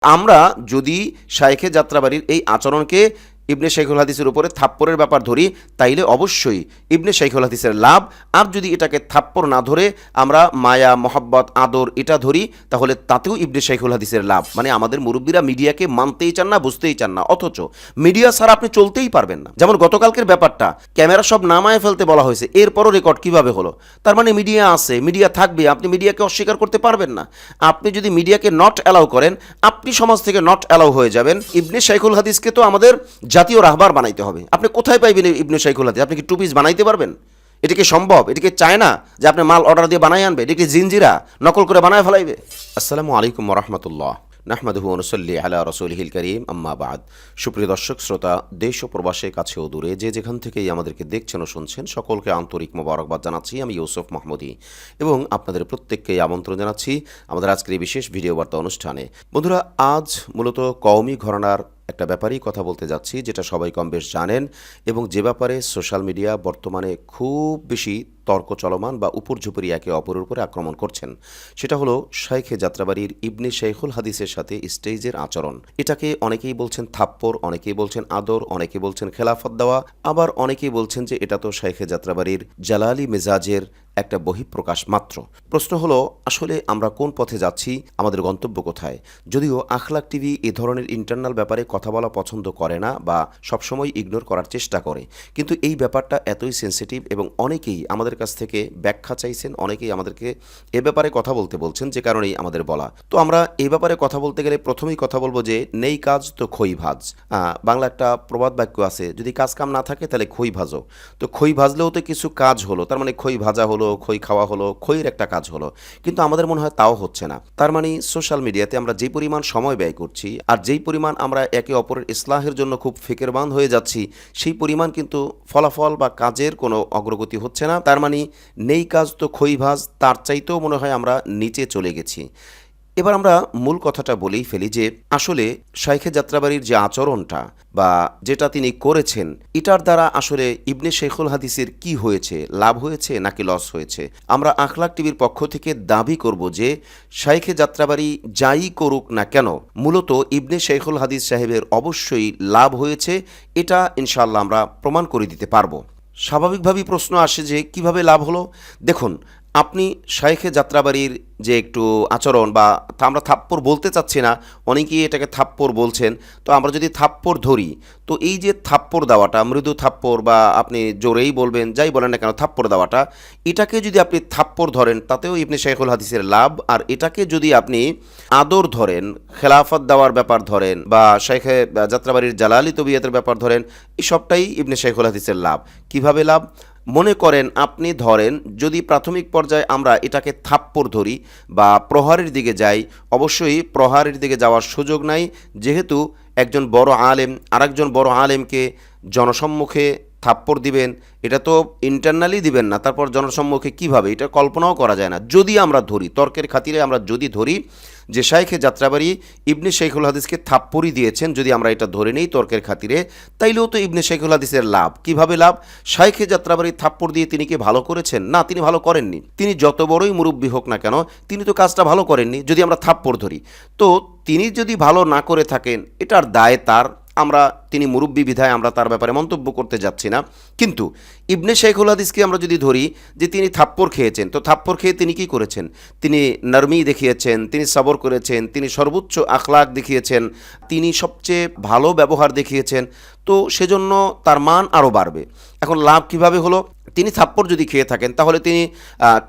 আমরা যদি শাইখে যাত্রাবাড়ির এই আচরণকে ইবনে শাইখুল হাদিসের উপরে থাপ্পড়ের ব্যাপার ধরি, তাইলে অবশ্যই ইবনে শাইখুল হাদিসের লাভ। আর যদি এটাকে থাপ্পড় না ধরে আমরা মায়া, মহাব্বত, আদর এটা ধরি, তাহলে তাতেও ইবনে শাইখুল হাদিসের লাভ। মানে আমাদের মুরব্বীরা মিডিয়াকে মানতেই চান না, বুঝতেই চান না, অথচ মিডিয়া ছাড়া আপনি চলতেই পারবেন না। যেমন গতকালকের ব্যাপারটা, ক্যামেরা সব নামায় ফেলতে বলা হয়েছে, এরপরও রেকর্ড কিভাবে হলো? তার মানে মিডিয়া আছে, মিডিয়া থাকবে, আপনি মিডিয়াকে অস্বীকার করতে পারবেন না। আপনি যদি মিডিয়াকে নট অ্যালাউ করেন, আপনি সমাজ থেকে নট অ্যালাউ হয়ে যাবেন। ইবনে শাইখুল হাদিসকে তো আমাদের জাতীয় রাহবার বানাইতে হবে। আপনি কোথায় পাইবেন ইবনে শাইখুল হাদিস? আপনি কি টু পিস বানাইতে পারবেন? এটা কি সম্ভব? এটা কি চায় না যে আপনি মাল অর্ডার দিয়ে বানাই আনবে? এটা কি জিনজিরা নকল করে বানায় ফেলাইবে? আসসালামু আলাইকুম ওয়া রাহমাতুল্লাহ। নাহমাদুহু ওয়া নুসাল্লি আলা রাসূলিহিল কারীম, আম্মা বাদ। সুপ্রিয় দর্শক শ্রোতা, দেশ ও প্রবাসের কাছে ও দূরে যে যেখান থেকেই আমাদেরকে দেখছেন ও শুনছেন, সকলকে আন্তরিক মোবারকবাদ জানাচ্ছি। আমি ইউসুফ মাহমুদি এবং আপনাদের প্রত্যেককেই আমন্ত্রণ জানাচ্ছি আমাদের আজকের এই বিশেষ ভিডিও বার্তা অনুষ্ঠানে। বন্ধুরা, আজ মূলত কওমি ঘরানার একটা ব্যাপারেই কথা বলতে যাচ্ছি, যেটা সবাই কম বেশ জানেন এবং যে ব্যাপারে সোশ্যাল মিডিয়া বর্তমানে খুব বেশি তর্ক চলমান বা উপর্যুপরি একে অপরের উপরে আক্রমণ করছেন। সেটা হলো শাইখে যাত্রাবাড়ির ইবনে শাইখুল হাদিসের সাথে স্টেজের আচরণ। এটাকে অনেকেই বলছেন থাপ্পড়, অনেকেই বলছেন আদর, অনেকে বলছেন খেলাফত দেওয়া, আবার অনেকেই বলছেন যে এটা তো শাইখে যাত্রাবাড়ির জালালি মেজাজের একটা বহিঃপ্রকাশ মাত্র। প্রশ্ন হলো, আসলে আমরা কোন পথে যাচ্ছি, আমাদের গন্তব্য কোথায়? যদিও আখলাক টিভি এ ধরনের ইন্টারনাল ব্যাপারে কথা বলা পছন্দ করে না বা সবসময় ইগনোর করার চেষ্টা করে, কিন্তু এই ব্যাপারটা এতই সেন্সিটিভ এবং অনেকেই আমাদের কাছ থেকে ব্যাখ্যা চাইছেন, অনেকেই আমাদেরকে এ ব্যাপারে কথা বলতে বলছেন, যে কারণেই আমাদের বলা। তো আমরা এই ব্যাপারে কথা বলতে গেলে প্রথমেই কথা বলবো যে নেই কাজ তো খই ভাজ। বাংলা একটা প্রবাদ বাক্য আছে, যদি কাজ কাম না থাকে তাহলে খই ভাজো। তো খই ভাজলেও তো কিছু কাজ হলো, তার মানে খই ভাজা হলো, খই খাওয়া হলো, খইয়ের একটা কাজ হলো। কিন্তু আমাদের মনে হয় তাও হচ্ছে না। তার মানে সোশ্যাল মিডিয়াতে আমরা যেই পরিমাণ সময় ব্যয় করছি আর যেই পরিমাণ আমরা একে অপরের ইসলাহের জন্য খুব ফিকেরবান হয়ে যাচ্ছি, সেই পরিমাণ কিন্তু ফলাফল বা কাজের কোনো অগ্রগতি হচ্ছে না। তার মানে নেই কাজ তো খই ভাজ, তার চাইতেও মনে হয় আমরা নিচে চলে গেছি। এবার আমরা মূল কথাটা বলেই ফেলি যে আসলে শাইখে যাত্রাবাড়ির যে আচরণটা বা যেটা তিনি করেছেন, এটার দ্বারা আসলে ইবনে শাইখুল হাদিসের কি হয়েছে, লাভ হয়েছে নাকি লস হয়েছে? আমরা আখলাক টিভির পক্ষ থেকে দাবি করব যে শাইখে যাত্রাবাড়ি যাই করুক না কেন, মূলত ইবনে শাইখুল হাদিস সাহেবের অবশ্যই লাভ হয়েছে। এটা ইনশাআল্লাহ আমরা প্রমাণ করে দিতে পারবো। স্বাভাবিকভাবেই প্রশ্ন আসে যে কিভাবে লাভ হলো। দেখুন, আপনি শাইখে যাত্রাবাড়ির যে একটু আচরণ, বা আমরা থাপ্পড় বলতে চাচ্ছি না, অনেকেই এটাকে থাপ্পড় বলছেন, তো আমরা যদি থাপ্পড় ধরি, তো এই যে থাপ্পড় দেওয়াটা, মৃদু থাপ্পড় বা আপনি জোরেই বলবেন, যাই বলেন না কেন, থাপ্পড় দেওয়াটা, এটাকে যদি আপনি থাপ্পড় ধরেন, তাতেও ইবনে শাইখুল হাদিসের লাভ। আর এটাকে যদি আপনি আদর ধরেন, খেলাফত দেওয়ার ব্যাপার ধরেন, বা শাইখে যাত্রাবাড়ির জালালি তবিয়তের ব্যাপার ধরেন, এই সবটাই ইবনে শাইখুল হাদিসের লাভ। কিভাবে লাভ? মনে করেন আপনি ধরেন, যদি প্রাথমিক পর্যায়ে আমরা এটাকে থাপ্পড় ধরি বা প্রহারের দিকে যাই, অবশ্যই প্রহারের দিকে যাওয়ার সুযোগ নাই, যেহেতু একজন বড় আলেম আরেকজন বড় আলেমকে জনসম্মুখে থাপ্পড় দিবেন, এটা তো ইন্টারনালি দিবেন না, তারপর জনসম্মুখে কিভাবে, এটা কল্পনাও করা যায় না। যদি আমরা ধরি, তর্কের খাতিরে আমরা যদি ধরি যে শাইখে যাত্রাবাড়ি ইবনে শাইখুল হাদিসকে থাপ্পড়ই দিয়েছেন, যদি আমরা এটা ধরে নেই তর্কের খাতিরে, তাইলেও তো ইবনে শাইখুল হাদিসের লাভ। কিভাবে লাভ? শাইখে যাত্রাবাড়ি থাপ্পড় দিয়ে তিনি কি ভালো করেছেন? না, তিনি ভালো করেননি। তিনি যত বড়ই মুরব্বী হোক না কেন, তিনি তো কাজটা ভালো করেননি যদি আমরা থাপ্পড় ধরি। তো তিনি যদি ভালো না করে থাকেন, এটার দায় তার। তিনি মুরব্বী বিধায় আমরা তার ব্যাপারে মন্তব্য করতে যাচ্ছি না। কিন্তু ইবনে শাইখুল হাদিসকে আমরা যদি ধরি যে তিনি থাপ্পড় খেয়েছেন, তো থাপ্পড় খেয়ে তিনি কি করেছেন? তিনি নরমি দেখিয়েছেন, তিনি সবর করেছেন, তিনি সর্বোচ্চ আখলাক দেখিয়েছেন, তিনি সবচেয়ে ভালো ব্যবহার দেখিয়েছেন। তো সেজন্য তার মান আরও বাড়বে। এখন লাভ কিভাবে হলো? তিনি থাপ্পড় যদি খেয়ে থাকেন, তাহলে তিনি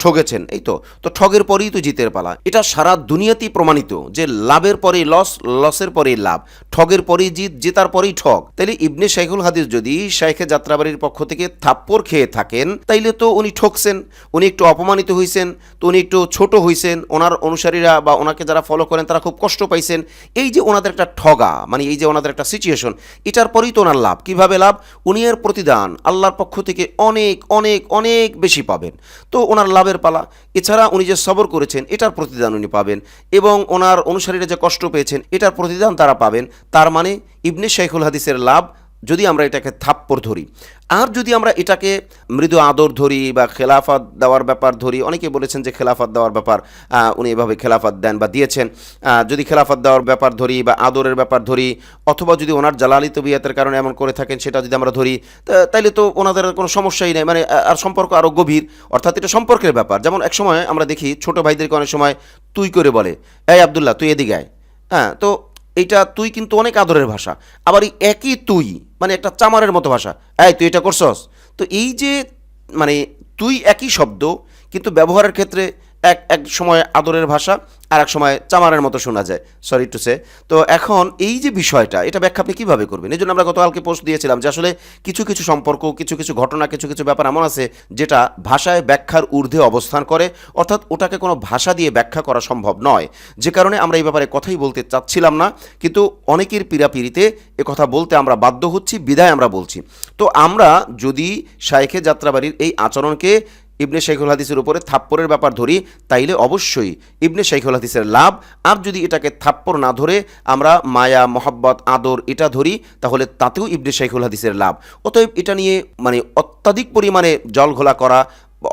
ঠগেছেন, এই তো ঠগের পরেই তো জিতের পালা। এটা সারা দুনিয়াতেই প্রমাণিত যে লাভের পরেই লস, লসের পরেই লাভ, ঠগের পরেই জিত, জেতার পরেই ঠগ। তাইলে ইবনে শাইখুল হাদিস যদি শাইখে যাত্রাবাড়ির পক্ষ থেকে থাপ্পড় খেয়ে থাকেন, তাইলে তো উনি ঠকছেন, উনি একটু অপমানিত হয়েছেন, তো উনি একটু ছোট হয়েছেন, ওনার অনুসারীরা বা ওনাকে যারা ফলো করেন তারা খুব কষ্ট পাইছেন। এই যে ওনাদের একটা ঠগা, মানে এই যে ওনাদের একটা সিচুয়েশন, এটার পরেই তো ওনার লাভ। কিভাবে লাভ? উনি এর প্রতিদান আল্লাহর পক্ষ থেকে অনেক অনেক অনেক বেশি পাবেন। তো ওনার লাভের পালা। এছাড়া উনি যে সবর করেছেন, এটার প্রতিদান উনি পাবেন, এবং ওনার অনুসারীরা যে কষ্ট পেয়েছেন, এটার প্রতিদান তারা পাবেন। তার মানে ইবনে শাইখুল হাদিসের লাভ যদি আমরা এটাকে থাপ্পড় ধরি, আর যদি আমরা এটাকে মৃদু আদর ধরি বা খেলাফত দেওয়ার ব্যাপার ধরি, অনেকে বলেছেন যে খেলাফত দেওয়ার ব্যাপার উনি এভাবে খেলাফত দেন বা দিয়েছেন, যদি খেলাফত দেওয়ার ব্যাপার ধরি বা আদরের ব্যাপার ধরি, অথবা যদি ওনার জালালি তবিয়াতের কারণে এমন করে থাকেন সেটা যদি আমরা ধরি, তাইলে তো ওনাদের কোনো সমস্যাই নেই, মানে আর সম্পর্ক আরও গভীর, অর্থাৎ এটা সম্পর্কের ব্যাপার। যেমন এক সময় আমরা দেখি ছোট ভাইদেরকে অনেক সময় তুই করে বলে, এই আবদুল্লাহ তুই এদিকে আয়। হ্যাঁ, তো এইটা তুই কিন্তু অনেক আদরের ভাষা, আবার এই একই তুই মানে একটা চামারের মতো ভাষা, এই তুই এটা করছস। তো এই যে মানে তুই একই শব্দ কিন্তু ব্যবহারের ক্ষেত্রে এক এক সময় আদরের ভাষা আর এক সময় চামারের মতো শোনা যায়, সরি টু সে। তো এখন এই যে বিষয়টা, এটা ব্যাখ্যা আপনি কীভাবে করবেন? এই জন্য আমরা গতকালকে পোস্ট দিয়েছিলাম যে আসলে কিছু কিছু সম্পর্ক, কিছু কিছু ঘটনা, কিছু কিছু ব্যাপার এমন আছে যেটা ভাষায় ব্যাখ্যার ঊর্ধ্বে অবস্থান করে, অর্থাৎ ওটাকে কোনো ভাষা দিয়ে ব্যাখ্যা করা সম্ভব নয়, যে কারণে আমরা এই ব্যাপারে কথাই বলতে চাচ্ছিলাম না, কিন্তু অনেকের পীড়াপিড়িতে এ কথা বলতে আমরা বাধ্য হচ্ছি, বিধায় আমরা বলছি। তো আমরা যদি শাইখে যাত্রাবাড়ির এই আচরণকে ইবনে শাইখুল হাদিসের উপরে থাপ্পড়ের ব্যাপার ধরি, তাইলে অবশ্যই ইবনে শাইখুল হাদিসের লাভ। আর যদি এটাকে থাপ্পড় না ধরে আমরা মায়া, মহাব্বত, আদর এটা ধরি, তাহলে তাতেও ইবনে শাইখুল হাদিসের লাভ। অতএব এটা নিয়ে মানে অত্যাধিক পরিমাণে জল ঘোলা করা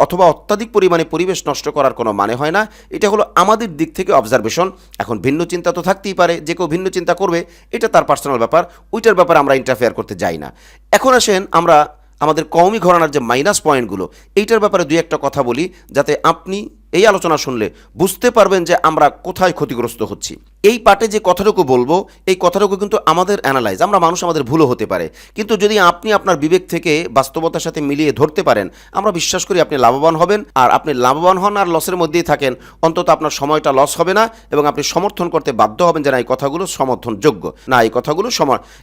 অথবা অত্যাধিক পরিমাণে পরিবেশ নষ্ট করার কোনো মানে হয় না। এটা হলো আমাদের দিক থেকে অবজারভেশন। এখন ভিন্ন চিন্তা তো থাকতেই পারে, যে কেউ ভিন্ন চিন্তা করবে, এটা তার পার্সোনাল ব্যাপার, ওইটার ব্যাপারে আমরা ইন্টারফেয়ার করতে যাই না। এখন আসেন আমরা আমাদের কওমি ঘরানার যে মাইনাস পয়েন্টগুলো, এইটার ব্যাপারে দুই একটা কথা বলি, যাতে আপনি এই আলোচনা শুনলে বুঝতে পারবেন যে আমরা কোথায় ক্ষতিগ্রস্ত হচ্ছি। এই পার্টে যে কথাটুকু বলবো, এই কথাটুকু কিন্তু আমাদের অ্যানালাইজ, আমরা মানুষ, আমাদের ভুলও হতে পারে, কিন্তু যদি আপনি আপনার বিবেক থেকে বাস্তবতার সাথে মিলিয়ে ধরতে পারেন, আমরা বিশ্বাস করি আপনি লাভবান হবেন। আর আপনি লাভবান হন আর লসের মধ্যেই থাকেন, অন্তত আপনার সময়টা লস হবে না, এবং আপনি সমর্থন করতে বাধ্য হবেন যে না এই কথাগুলো সমর্থনযোগ্য, না এই কথাগুলো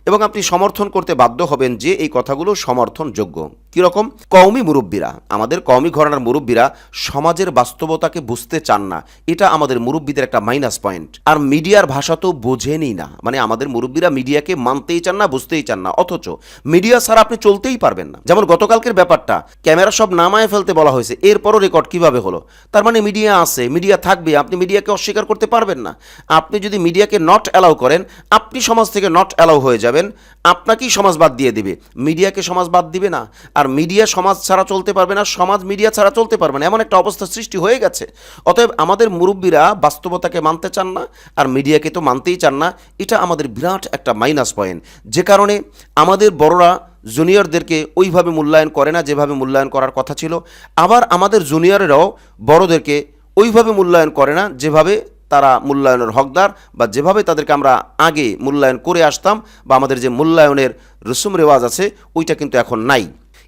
এবং আপনি সমর্থন করতে বাধ্য হবেন যে এই কথাগুলো সমর্থনযোগ্য। কীরকম? কওমি মুরব্বীরা, আমাদের কওমি ঘরানার মুরব্বীরা সমাজের বাস্তবতাকে বুঝতে চান না, এটা আমাদের মুরব্বীদের একটা মাইনাস পয়েন্ট। আর মিডিয়ার ভাষা তো বোঝেনই না, মানে আমাদের মুরব্বীরা মিডিয়াকে মানতেই চান না, বুঝতেই চান না, অথচ মিডিয়া ছাড়া আপনি চলতেই পারবেন না। যেমন গতকালকের ব্যাপারটা, ক্যামেরা সব নামায় ফেলতে বলা হয়েছে, এরপরও রেকর্ড কিভাবে হলো? তার মানে মিডিয়া আছে, মিডিয়া থাকবে, আপনি মিডিয়াকে অস্বীকার করতে পারবেন না। আপনি যদি মিডিয়াকে নট অ্যালাউ করেন, আপনি সমাজ থেকে নট অ্যালাউ হয়ে যাবেন, আপনাকেই সমাজ বাদ দিয়ে দিবে, মিডিয়াকে সমাজ বাদ দিবে না। আর মিডিয়া সমাজ ছাড়া চলতে পারবে না, সমাজ মিডিয়া ছাড়া চলতে পারবে না, এমন একটা অবস্থা সৃষ্টি হয়ে গেছে। অতএব আমাদের মুরব্বীরা বাস্তবতাকে মানতে চান না, আর মিডিয়াকে তো মানতেই চান না, এটা আমাদের বিরাট একটা মাইনাস পয়েন্ট, যে কারণে আমাদের বড়রা জুনিয়রদেরকে ওইভাবে মূল্যায়ন করে না যেভাবে মূল্যায়ন করার কথা ছিল, আবার আমাদের জুনিয়রেরাও বড়দেরকে ওইভাবে মূল্যায়ন করে না যেভাবে তারা মূল্যায়নের হকদার, বা যেভাবে তাদেরকে আমরা আগে মূল্যায়ন করে আসতাম, বা আমাদের যে মূল্যায়নের রসুম রেওয়াজ আছে ওইটা কিন্তু এখন নাই।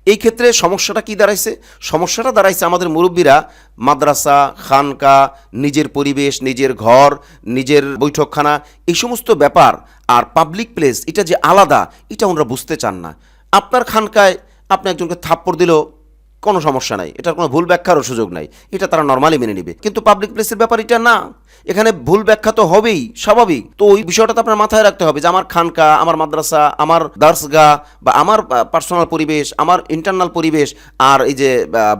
এই ক্ষেত্রে সমস্যাটা কি দাঁড়াইছে? সমস্যাটা দাঁড়াইছে আমাদের মুরব্বীরা মাদ্রাসা, খানকা, নিজের পরিবেশ, নিজের ঘর, নিজের বৈঠকখানা, এই সমস্ত ব্যাপার আর পাবলিক প্লেস, এটা যে আলাদা, এটা ওনারা বুঝতে চান না। আপনার খানকায় আপনি একজনকে থাপ্পড় দিলেও কোনো সমস্যা নাই, এটার কোনো ভুল ব্যাখ্যারও সুযোগ নাই, এটা তারা নর্মালি মেনে নেবে। কিন্তু পাবলিক প্লেসের ব্যাপার এটা না, এখানে ভুল ব্যাখ্যা তো হবেই, স্বাভাবিক। তো ওই বিষয়টা তো আপনার মাথায় রাখতে হবে যে আমার খানকা, আমার মাদ্রাসা, আমার দার্সগা, বা আমার পার্সোনাল পরিবেশ, আমার ইন্টারনাল পরিবেশ, আর এই যে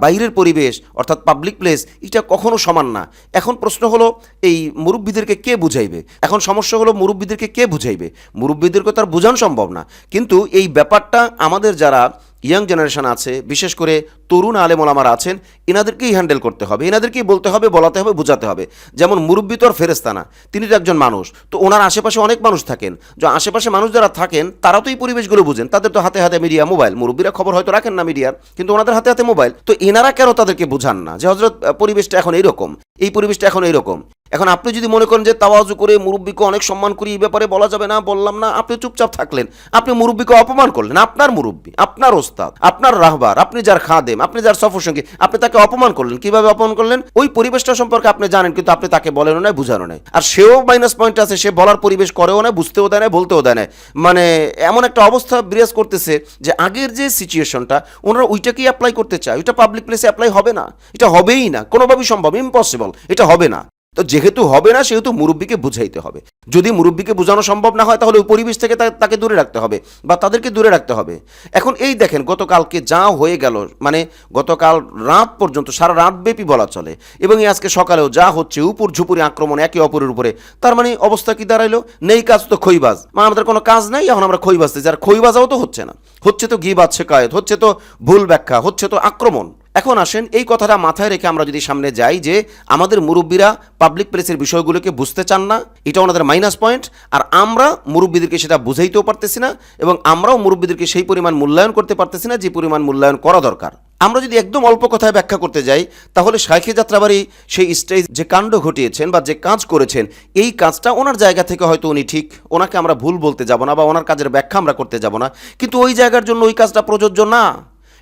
বাইরের পরিবেশ অর্থাৎ পাবলিক প্লেস, এটা কখনো সমান না। এখন প্রশ্ন হলো এই মুরব্বীদেরকে কে বুঝাইবে? এখন সমস্যা হলো মুরব্বীদেরকে কে বুঝাইবে? মুরব্বীদেরকে তার বোঝানো সম্ভব না। কিন্তু এই ব্যাপারটা আমাদের যারা ইয়াং জেনারেশন আছে, বিশেষ করে তরুণ আলেম ওলামারা আছেন, এনাদেরকেই হ্যান্ডেল করতে হবে, এনাদেরকেই বলতে হবে, বলাতে হবে, বোঝাতে হবে। যেমন মুরব্বী তো আর ফেরেস্তা না, তিনি তো একজন মানুষ, তো ওনার আশেপাশে অনেক মানুষ থাকেন, যে আশেপাশে মানুষ যারা থাকেন তারা তো এই পরিবেশগুলো বুঝেন, তাদের তো হাতে হাতে মিডিয়া, মোবাইল, মুরব্বীরা খবর হয়তো রাখেন না মিডিয়ার, কিন্তু ওনাদের হাতে হাতে মোবাইল, তো এনারা কেন তাদেরকে বোঝান না যে হযরত পরিবেশটা এখন এইরকম, এই পরিবেশটা এখন এইরকম। এখন আপনি যদি মনে করেন যে তাওয়াজু করে মুরব্বীকে অনেক সম্মান করি, এই ব্যাপারে বলা যাবে না, বললাম না, আপনি চুপচাপ থাকলেন, আপনি মুরব্বীকে অপমান করলেন। আপনার মুরব্বী, আপনার ওস্তাদ, আপনার রাহবার, আপনি যার খাদেম, আপনি যার সফর সঙ্গী, আপনি তাকে অপমান করলেন। কিভাবে অপমান করলেন? ওই পরিবেশটা সম্পর্কে আপনি জানেন, কিন্তু আপনি তাকে বলেনও না, বুঝানো নাই। আর সেও মাইনাস পয়েন্ট আছে, সে বলার পরিবেশ করেও না, বুঝতেও দেয় না, বলতেও দেয় না। মানে এমন একটা অবস্থা বিরাজ করতেছে যে আগের যে সিচুয়েশনটা ওনারা ওইটাকেই অ্যাপ্লাই করতে চায়, ওইটা পাবলিক প্লেসে অ্যাপ্লাই হবে না, এটা হবেই না, কোনোভাবেই সম্ভব, ইম্পসিবল, এটা হবে না। তো যেহেতু হবে না সেহেতু মুরব্বীকে বুঝাইতে হবে। যদি মুরব্বীকে বোঝানো সম্ভব না হয় তাহলে ওই পরিবেশ থেকে তাকে দূরে রাখতে হবে বা তাদেরকে দূরে রাখতে হবে। এখন এই দেখেন গতকালকে যা হয়ে গেল, মানে গতকাল রাত পর্যন্ত সারা রাত ব্যাপী বলা চলে, এবং আজকে সকালেও যা হচ্ছে উপর ঝুপুরি আক্রমণ একে অপরের উপরে, তার মানে অবস্থা কি দাঁড়াইলো? নেই কাজ তো খইবাজ, মানে আমাদের কোনো কাজ নাই, এখন আমরা খইবাজতেছি। আর খইবাজাও তো হচ্ছে না, হচ্ছে তো গিবাজ শেকায়েত, হচ্ছে তো ভুল ব্যাখ্যা, হচ্ছে তো আক্রমণ। এখন আসেন এই কথাটা মাথায় রেখে আমরা যদি সামনে যাই যে আমাদের মুরব্বীরা পাবলিক প্লেসের বিষয়গুলোকে বুঝতে চান না, এটা ওনাদের মাইনাস পয়েন্ট, আর আমরা মুরব্বীদেরকে সেটা বুঝাইতেও পারতেছি না, এবং আমরাও মুরব্বীদেরকে সেই পরিমাণ মূল্যায়ন করতে পারতেছি না যে পরিমাণ মূল্যায়ন করা দরকার। আমরা যদি একদম অল্প কথায় ব্যাখ্যা করতে যাই তাহলে শাইখে যাত্রাবাড়ি সেই স্টেজ যে কাণ্ড ঘটিয়েছেন বা যে কাজ করেছেন, এই কাজটা ওনার জায়গা থেকে হয়তো উনি ঠিক, ওনাকে আমরা ভুল বলতে যাব না বা ওনার কাজের ব্যাখ্যা আমরা করতে যাব না, কিন্তু ওই জায়গার জন্য ওই কাজটা প্রযোজ্য না,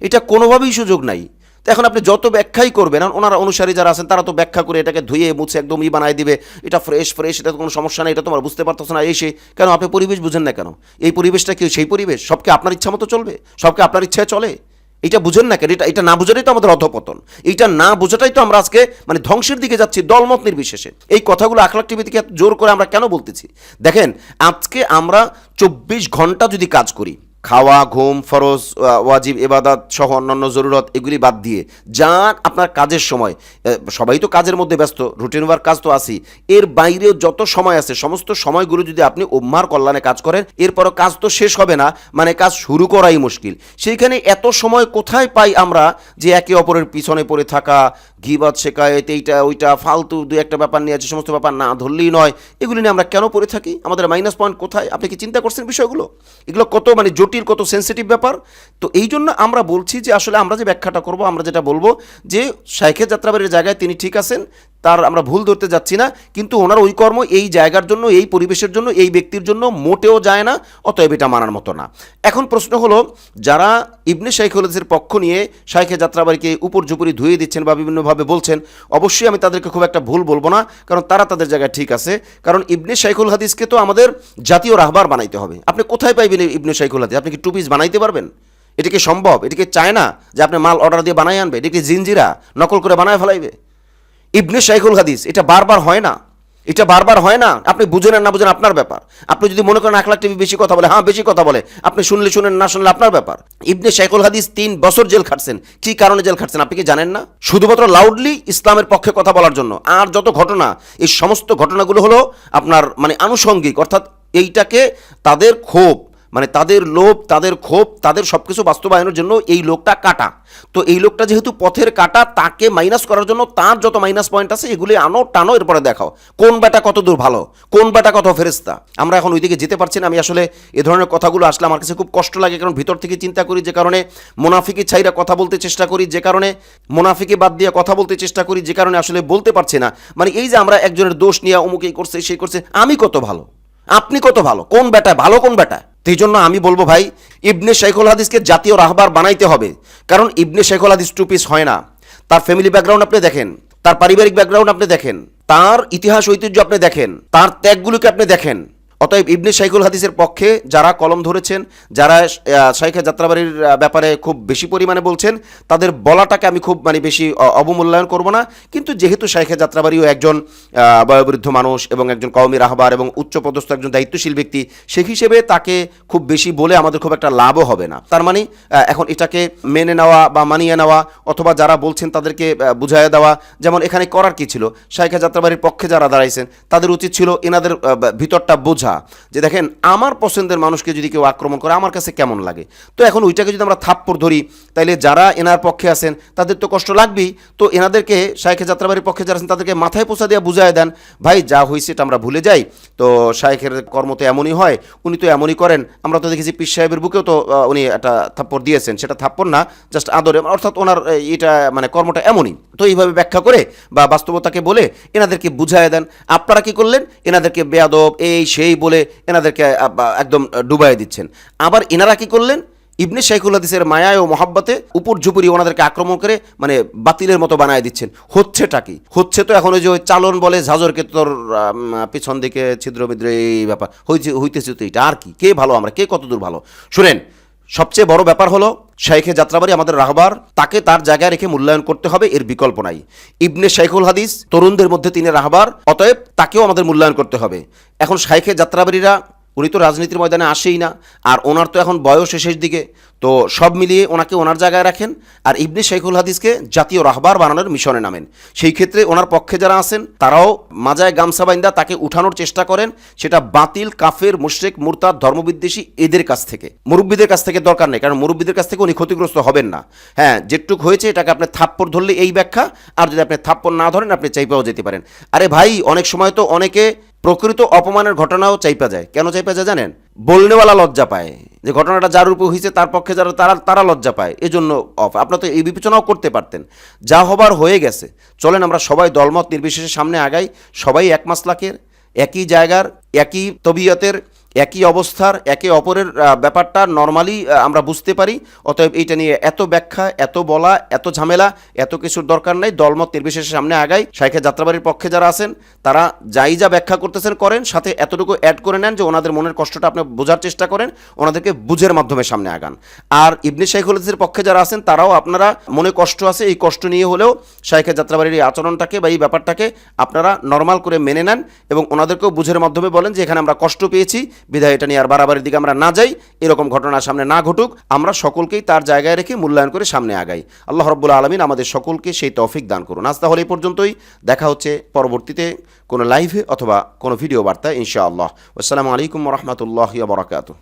এটা কোনোভাবেই সুযোগ নাই। তো এখন আপনি যত ব্যাখ্যাই করবেন, ওনারা অনুসারী যারা আছেন তারা তো ব্যাখ্যা করে এটাকে ধুয়ে মুছে একদম বানাই দিবে, এটা ফ্রেশ, এটা তো কোনো সমস্যা নেই, এটা তোমার বুঝতে পারতেছ না, এই সে কেন? আপনি পরিবেশ বুঝেন না কেন? এই পরিবেশটা কি সেই পরিবেশ? সবকে আপনার ইচ্ছা মতো চলবে? সবকে আপনার ইচ্ছায় চলে? এটা বুঝেন না কেন? এটা না বোঝাটাই তো আমাদের অধপতন, এইটা না বোঝাটাই তো আমরা আজকে মানে ধ্বংসের দিকে যাচ্ছি দলমত নির্বিশেষে। এই কথাগুলো আখলাক টিভি থেকে জোর করে আমরা কেন বলতেছি? দেখেন, আজকে আমরা 24 ঘন্টা যদি কাজ করি, খাওয়া, ঘুম, ফরজ, ওয়াজিব, ইবাদত সহ অন্যান্য জরুরত এগুলি বাদ দিয়ে যা আপনার কাজের সময়, সবাই তো কাজের মধ্যে ব্যস্ত, রুটিন ওয়ার্ক কাজ তো আসি, এর বাইরেও যত সময় আছে সমস্ত সময়গুলো যদি আপনি উম্মার কল্যাণে কাজ করেন, এরপরও কাজ তো শেষ হবে না, মানে কাজ শুরু করাই মুশকিল। সেইখানে এত সময় কোথায় পাই আমরা যে একে অপরের পিছনে পড়ে থাকা, গিবাত শেকায়েত, এইটা ওইটা ফালতু দু একটা ব্যাপার নিয়ে আছে, সমস্ত ব্যাপার না ধরলেই নয়, এগুলি নিয়ে আমরা কেন পড়ে থাকি? আমাদের মাইনাস পয়েন্ট কোথায়? আপনি কি চিন্তা করছেন বিষয়গুলো? এগুলো কত মানে জটিল, কত সেন্সিটিভ ব্যাপার। তো এই জন্য আমরা বলছি যে আসলে আমরা যে ব্যাখ্যাটা করব, আমরা যেটা বলবো যে শাইখে যাত্রাবাড়ির জায়গায় তিনি ঠিক আছেন, তার আমরা ভুল ধরতে যাচ্ছি না, কিন্তু ওনার ওই কর্ম এই জায়গার জন্য, এই পরিবেশের জন্য, এই ব্যক্তির জন্য মোটেও যায় না, অতএব এটা মানার মতো না। এখন প্রশ্ন হলো, যারা ইবনে শাইখুল হাদিসের পক্ষ নিয়ে শাইখে যাত্রাবাড়িকে উপর ঝুপুরি ধুয়ে দিচ্ছেন বা বিভিন্নভাবে বলছেন, অবশ্যই আমি তাদেরকে খুব একটা ভুল বলবো না, কারণ তারা তাদের জায়গায় ঠিক আছে। কারণ ইবনে শাইখুল হাদিসকে তো আমাদের জাতীয় রাহবার বানাইতে হবে। আপনি কোথায় পাইবেন ইবনে শাইখুল হাদিস? আপনি কি টু পিস বানাইতে পারবেন? এটা কি সম্ভব? এটা কি চায় না যে আপনি মাল অর্ডার দিয়ে বানাই আনবে? এটা কি জিনজিরা নকল করে বানায় ফেলাইবে? ইবনে শাইখুল হাদিস এটা বারবার হয় না, এটা বারবার হয় না। আপনি বুঝেন আর না বুঝেন আপনার ব্যাপার। আপনি যদি মনে করেন আখলাক টিভি বেশি কথা বলে, হ্যাঁ বেশি কথা বলে, আপনি শুনলে শুনেন, না শুনলে আপনার ব্যাপার। ইবনে শাইখুল হাদিস 3 বছর জেল খাটছেন। কি কারণে জেল খাটছেন আপনি কি জানেন না? শুধুমাত্র লাউডলি ইসলামের পক্ষে কথা বলার জন্য। আর যত ঘটনা, এই সমস্ত ঘটনাগুলো হলো আপনার মানে আনুষঙ্গিক, অর্থাৎ এইটাকে তাদের ক্ষোভ, মানে তাদের লোভ, তাদের ক্ষোভ, তাদের সব কিছু বাস্তবায়নের জন্য এই লোকটা কাটা। তো এই লোকটা যেহেতু পথের কাটা, তাকে মাইনাস করার জন্য তার যত মাইনাস পয়েন্ট আছে এগুলি আনো, টানো, এরপরে দেখাও কোন বেটা কত দূর ভালো, কোন বেটা কত ফেরেস্তা। আমরা এখন ওইদিকে যেতে পারছি না। আমি আসলে এ ধরনের কথাগুলো আসলে আমার কাছে খুব কষ্ট লাগে, কারণ ভিতর থেকে চিন্তা করি, যে কারণে মোনাফিকি ছাইরা কথা বলতে চেষ্টা করি, যে কারণে মোনাফিকি বাদ দিয়ে কথা বলতে চেষ্টা করি, যে কারণে আসলে বলতে পারছি না। মানে এই যে আমরা একজনের দোষ নিয়ে অমুক এই করছে, সেই করছে, আমি কত ভালো, আপনি কত ভালো, কোন বেটা ভালো, কোন বেটা? এই জন্য আমি বলবো ভাই, ইবনে শাইখুল হাদিসকে জাতীয় রাহবার বানাইতে হবে। কারণ ইবনে শাইখুল হাদিস টু পিস হয় না। তার ফ্যামিলি ব্যাকগ্রাউন্ড আপনি দেখেন, তার পারিবারিক ব্যাকগ্রাউন্ড আপনি দেখেন, তার ইতিহাস ঐতিহ্য আপনি দেখেন, তার ত্যাগগুলোকে আপনি দেখেন। অতএব ইবনে শাইখুল হাদিসের পক্ষে যারা কলম ধরেছেন, যারা শাইখে যাত্রাবাড়ির ব্যাপারে খুব বেশি পরিমাণে বলছেন, তাদের বলাটাকে আমি খুব মানে বেশি অবমূল্যায়ন করব না। কিন্তু যেহেতু শাইখে যাত্রাবাড়িও একজন বয়োবৃদ্ধ মানুষ এবং একজন কওমি রাহবার এবং উচ্চপদস্থ একজন দায়িত্বশীল ব্যক্তি, সেই হিসেবে তাকে খুব বেশি বলে আমাদের খুব একটা লাভও হবে না। তার মানে এখন এটাকে মেনে নেওয়া বা মানিয়ে নেওয়া, অথবা যারা বলছেন তাদেরকে বুঝাইয়া দেওয়া। যেমন এখানে করার কি ছিল? শাইখে যাত্রাবাড়ির পক্ষে যারা দাঁড়াইছেন তাদের উচিত ছিল এনাদের ভিতরটা বোঝা, যে দেখেন আমার পছন্দের মানুষকে যদি কেউ আক্রমণ করে আমার কাছে কেমন লাগে। তো এখন ওইটাকে যদি আমরা থাপ্পড় ধরি, তাইলে যারা এনার পক্ষে আছেন তাদের তো কষ্ট লাগবেই। তো এনাদেরকে, শাইখে যাত্রাবাড়ির পক্ষে যারা আছেন তাদেরকে মাথায় পোছা দিয়ে বুঝায় দেন, ভাই যা হয়েছে এটা আমরা ভুলে যাই, তো শাইখের কর্ম তো এমনই হয়, উনি তো এমনই করেন। আমরা তো দেখেছি পীর সাহেবের বুকেও তো উনি একটা থাপ্পড় দিয়েছেন, সেটা থাপ্পড় না, জাস্ট আদরে, অর্থাৎ ওনার এটা মানে কর্মটা এমনই। তো এইভাবে ব্যাখ্যা করে বা বাস্তবতাকে বলে এনাদেরকে বুঝায় দেন। আপনারা কি করলেন? এনাদেরকে বেয়াদব এই সেই বলে এনাদেরকে একদম ডুবাই দিচ্ছেন। আবার এনারা কি করলেন? ইবনে শাইখুল হাদিসের মায়ায় ও মহাব্বতে উপর ঝুপুরি ওনাদেরকে আক্রমণ করে মানে বাতিলের মতো বানায় দিচ্ছেন। হচ্ছেটা কি? হচ্ছে তো এখন ওই যে চালন বলে ঝাঁঝরকে তোর পিছন দিকে ছিদ্র বিদ্র, এই ব্যাপার হইতেছে তো। এটা আর কি? কে ভালো, আমরা কে কতদূর ভালো? শুনেন, সবচেয়ে বড় ব্যাপার হলো শাইখে যাত্রাবাড়ি আমাদের রাহবার, তাকে তার জায়গায় রেখে মূল্যায়ন করতে হবে, এর বিকল্প নাই। ইবনে শাইখুল হাদিস তরুণদের মধ্যে তিনি রাহবার, অতএব তাকেও আমাদের মূল্যায়ন করতে হবে। এখন শাইখে যাত্রাবাড়িরা উনি তো রাজনীতির ময়দানে আসেই না, আর ওনার তো এখন বয়স শেষের দিকে, তো সব মিলিয়ে ওনাকে ওনার জায়গায় রাখেন, আর ইবনে শাইখুল হাদিসকে জাতীয় রাহবার বানানোর মিশনে নামেন। সেই ক্ষেত্রে ওনার পক্ষে যারা আছেন তারাও মাজায় গামছা বাইন্দা তাকে উঠানোর চেষ্টা করেন, সেটা বাতিল, কাফের, মুশরিক, মুরতাদ, ধর্মবিদ্বেষী এদের কাছ থেকে, মুরব্বীদের কাছ থেকে দরকার নেই, কারণ মুরব্বীদের কাছ থেকে উনি ক্ষতিগ্রস্ত হবেন না। হ্যাঁ, যেটুক হয়েছে এটাকে আপনি থাপ্পড় ধরলে এই ব্যাখ্যা, আর যদি আপনি থাপ্পড় না ধরেন আপনি চাইপাও যেতে পারেন। আরে ভাই, অনেক সময় তো অনেকে প্রকৃত অপমানের ঘটনাও চাইপা যায়। কেন চাইপা যায় জানেন? বলনেওয়ালা লজ্জা পায়, যে ঘটনাটা যার উপর হয়েছে তার পক্ষে যারা তারা লজ্জা পায়, এজন্য আপনারা তো এই বিবেচনাও করতে পারতেন। যা হবার হয়ে গেছে, চলেন আমরা সবাই দলমত নির্বিশেষে সামনে আগাই, সবাই এক মাসলাকের, একই জায়গার, একই তবিয়তের, একই অবস্থার, একে অপরের ব্যাপারটা নর্মালি আমরা বুঝতে পারি। অতএব এইটা নিয়ে এত ব্যাখ্যা, এত বলা, এত ঝামেলা, এত কিছুর দরকার নেই। দলমত নির্বিশেষে সামনে আগাই। শাইখে যাত্রাবাড়ির পক্ষে যারা আছেন তারা যাই যা ব্যাখ্যা করতেছেন করেন, সাথে এতটুকু অ্যাড করে নেন যে ওনাদের মনের কষ্টটা আপনি বোঝার চেষ্টা করেন, ওনাদেরকে বুঝের মাধ্যমে সামনে আগান। আর ইবনে শাইখুল হাদিসের পক্ষে যারা আছেন তারাও আপনারা মনে কষ্ট আছে, এই কষ্ট নিয়ে হলেও শাইখে যাত্রাবাড়ির এই আচরণটাকে বা এই ব্যাপারটাকে আপনারা নর্মাল করে মেনে নেন, এবং ওনাদেরকেও বুঝের মাধ্যমে বলেন যে এখানে আমরা কষ্ট পেয়েছি, বিধায় এটা নিয়ে আর বাড়াবাড়ির দিকে আমরা না যাই, এরকম ঘটনা সামনে না ঘটুক, আমরা সকলকেই তার জায়গায় রেখে মূল্যায়ন করে সামনে আগাই। আল্লাহ রাব্বুল আলামিন আমাদের সকলকে সেই তৌফিক দান করুন। আজ তাহলে এই পর্যন্তই, দেখা হচ্ছে পরবর্তীতে কোনো লাইভে অথবা কোনো ভিডিও বার্তায় ইনশাআল্লাহ। আসসালামু আলাইকুম ওয়া রাহমাতুল্লাহি ওয়া বারাকাতুহু।